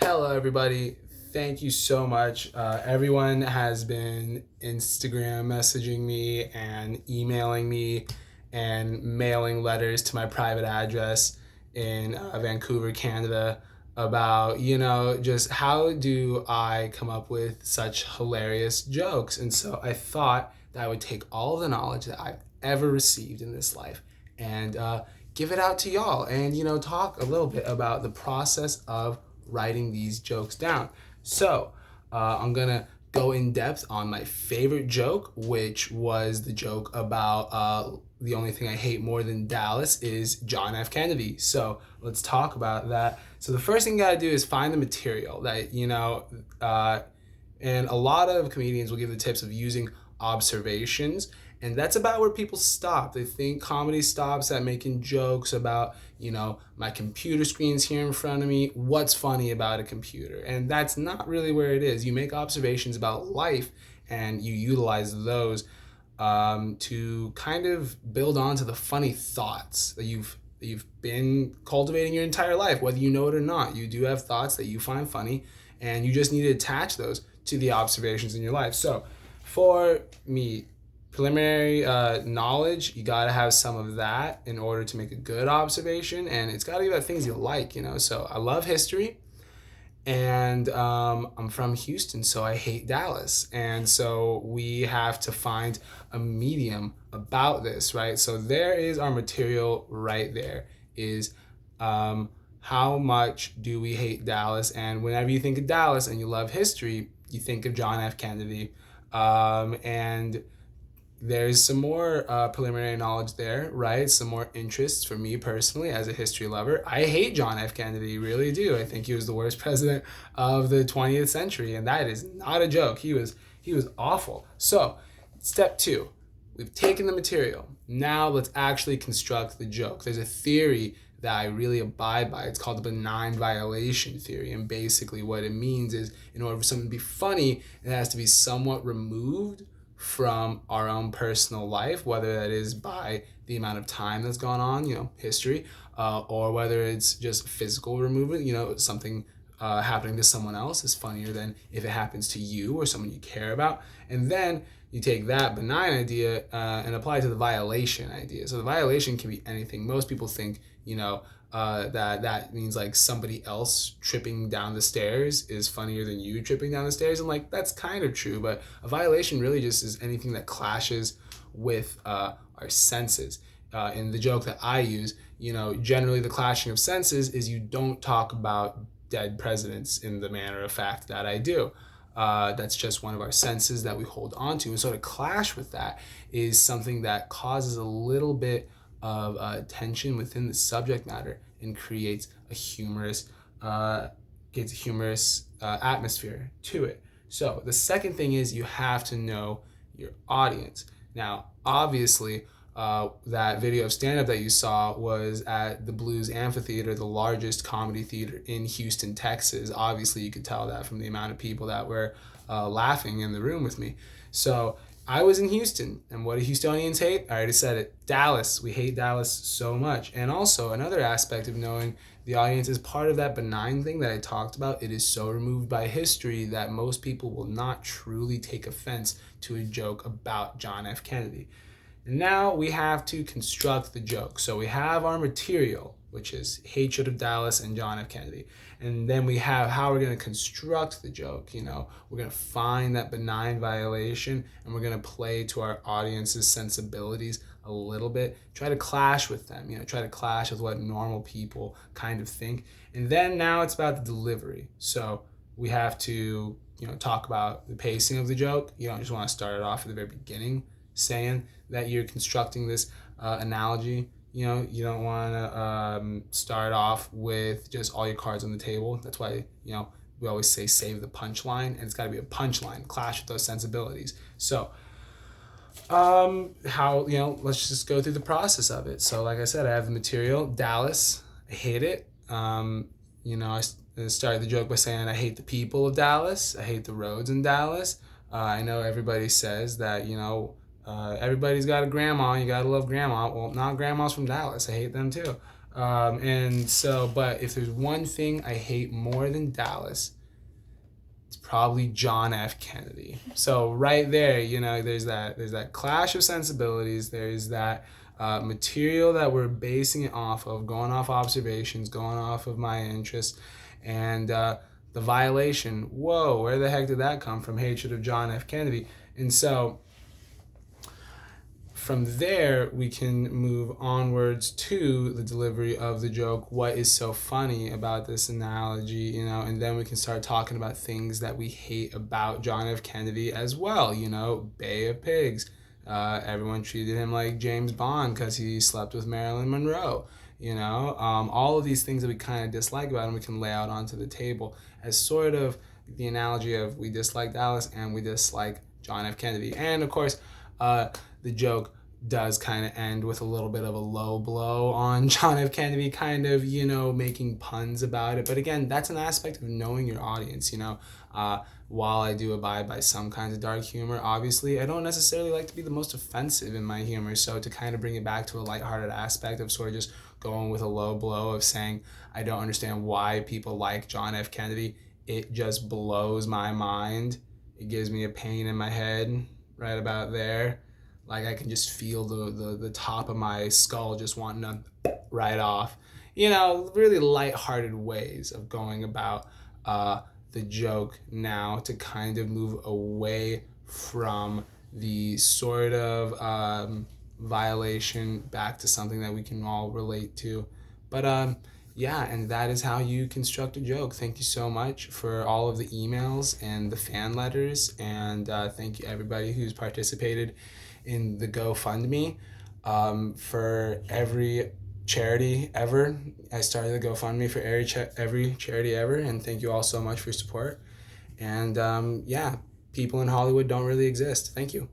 Hello, everybody. Thank you so much. Everyone has been Instagram messaging me and emailing me and mailing letters to my private address in Vancouver, Canada about, just how do I come up with such hilarious jokes. And so I thought that I would take all of the knowledge that I've ever received in this life and give it out to y'all and, talk a little bit about the process of writing these jokes down. So I'm gonna go in depth on my favorite joke, which was the joke about the only thing I hate more than Dallas is John F. Kennedy. So let's talk about that. So the first thing you gotta do is find the material that, and a lot of comedians will give the tips of using observations. And that's about where people stop. They think comedy stops at making jokes about, my computer screen's here in front of me. What's funny about a computer? And that's not really where it is. You make observations about life and you utilize those to kind of build onto the funny thoughts that you've been cultivating your entire life, whether you know it or not. You do have thoughts that you find funny, and you just need to attach those to the observations in your life. So, for me, preliminary knowledge, you got to have some of that in order to make a good observation, and it's got to be about things you like. So I love history, and I'm from Houston, so I hate Dallas. And so we have to find a medium about this, right? So there is our material right there, is how much do we hate Dallas? And whenever you think of Dallas and you love history, you think of John F. Kennedy. And there's some more preliminary knowledge there, right? Some more interests for me personally as a history lover. I hate John F. Kennedy, really do. I think he was the worst president of the 20th century, and that is not a joke. He was awful. So, step 2, we've taken the material. Now let's actually construct the joke. There's a theory that I really abide by. It's called the benign violation theory. And basically what it means is, in order for something to be funny, it has to be somewhat removed from our own personal life, whether that is by the amount of time that's gone on, history, or whether it's just physical removal, something happening to someone else is funnier than if it happens to you or someone you care about. And then you take that benign idea and apply it to the violation idea. So the violation can be anything. Most people think, that means like somebody else tripping down the stairs is funnier than you tripping down the stairs. And like, that's kind of true, but a violation really just is anything that clashes with our senses. In the joke that I use, generally the clashing of senses is you don't talk about dead presidents in the manner of fact that I do. That's just one of our senses that we hold on to. And so to clash with that is something that causes a little bit of tension within the subject matter and creates a humorous atmosphere to it. So the second thing is you have to know your audience. Now, obviously, that video of stand-up that you saw was at the Blues Amphitheater, the largest comedy theater in Houston, Texas. Obviously, you could tell that from the amount of people that were laughing in the room with me. So I was in Houston, and what do Houstonians hate? I already said it. Dallas. We hate Dallas so much. And also, another aspect of knowing the audience is part of that benign thing that I talked about. It is so removed by history that most people will not truly take offense to a joke about John F. Kennedy. And now we have to construct the joke. So we have our material, which is hatred of Dallas and John F. Kennedy. And then we have how we're going to construct the joke. We're going to find that benign violation and we're going to play to our audience's sensibilities a little bit. Try to clash with them, try to clash with what normal people kind of think. And then now it's about the delivery. So we have to, talk about the pacing of the joke. You don't just want to start it off at the very beginning saying that you're constructing this analogy. You don't want to start off with just all your cards on the table. That's why, we always say save the punchline, and it's got to be a punchline, clash with those sensibilities. So, let's just go through the process of it. So, like I said, I have the material, Dallas, I hate it. I started the joke by saying I hate the people of Dallas, I hate the roads in Dallas. I know everybody says that, everybody's got a grandma. You gotta love grandma. Well, not grandmas from Dallas. I hate them too. And so, but if there's one thing I hate more than Dallas, it's probably John F. Kennedy. So right there, there's that clash of sensibilities. There's that material that we're basing it off of, going off observations, going off of my interests, and the violation. Whoa, where the heck did that come from? Hatred of John F. Kennedy. And so from there, we can move onwards to the delivery of the joke. What is so funny about this analogy, and then we can start talking about things that we hate about John F. Kennedy as well, Bay of Pigs. Everyone treated him like James Bond because he slept with Marilyn Monroe. All of these things that we kind of dislike about him, we can lay out onto the table as sort of the analogy of we dislike Dallas and we dislike John F. Kennedy. And of course, the joke does kind of end with a little bit of a low blow on John F. Kennedy, kind of, making puns about it. But again, that's an aspect of knowing your audience, while I do abide by some kinds of dark humor, obviously, I don't necessarily like to be the most offensive in my humor. So to kind of bring it back to a lighthearted aspect of sort of just going with a low blow of saying, I don't understand why people like John F. Kennedy. It just blows my mind. It gives me a pain in my head right about there. Like I can just feel the top of my skull just wanting to right off. Really lighthearted ways of going about the joke now to kind of move away from the sort of violation back to something that we can all relate to. But yeah, and that is how you construct a joke. Thank you so much for all of the emails and the fan letters, and thank you everybody who's participated in the GoFundMe for every charity ever. I started the GoFundMe for every charity ever, and thank you all so much for your support. And yeah, people in Hollywood don't really exist. Thank you.